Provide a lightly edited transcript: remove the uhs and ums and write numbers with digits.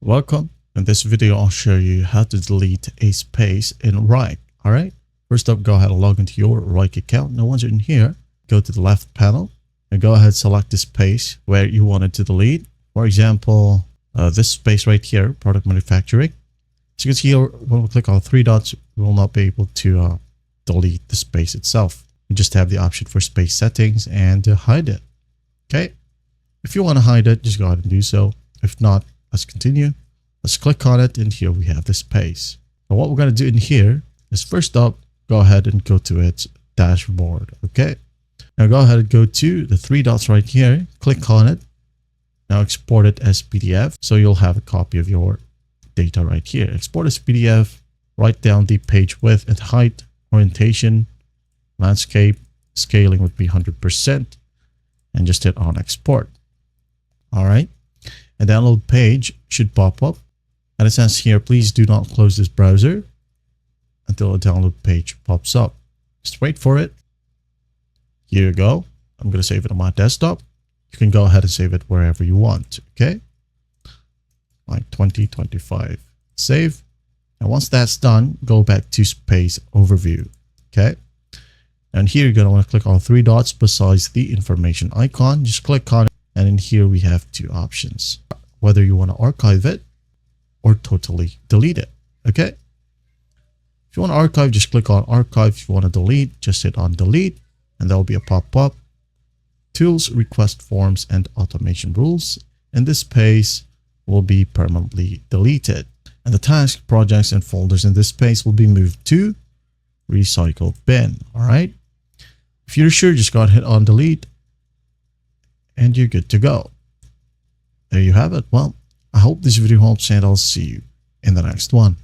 Welcome. In this video, I'll show you how to delete a space in Wrike. All right. First up, go ahead and log into your Wrike account. Now, once you're in here, go to the left panel and go ahead and select the space where you want it to delete. For example, this space right here, product manufacturing. As you can see here, when we click on three dots, we will not be able to delete the space itself. You just have the option for space settings and to hide it. Okay. If you want to hide it, just go ahead and do so. If not, let's continue. Let's click on it, and here we have the space. Now what we're going to do in here is first up, go ahead and go to its dashboard. Okay. Now go ahead and go to the three dots right here. Click on it. Now export it as PDF. So you'll have a copy of your data right here. Export as PDF. Write down the page width and height, orientation, landscape, scaling would be 100%, and just hit on export. All right. A download page should pop up, and it says here, please do not close this browser until a download page pops up. Just wait for it. Here you go. I'm going to save it on my desktop. You can go ahead and save it wherever you want. Okay. Like 2025. Save. And once that's done, go back to space overview. Okay. And here you're going to want to click on three dots besides the information icon. Just click on it. And in here we have two options, whether you want to archive it or totally delete it. Okay. If you want to archive, just click on archive. If you want to delete, just hit on delete, and there will be a pop-up. Tools, request forms, and automation rules. In this space will be permanently deleted. And the tasks, projects, and folders in this space will be moved to recycle bin. All right. If you're sure, just go ahead and hit on delete, and you're good to go. There you have it. Well, I hope this video helps, and I'll see you in the next one.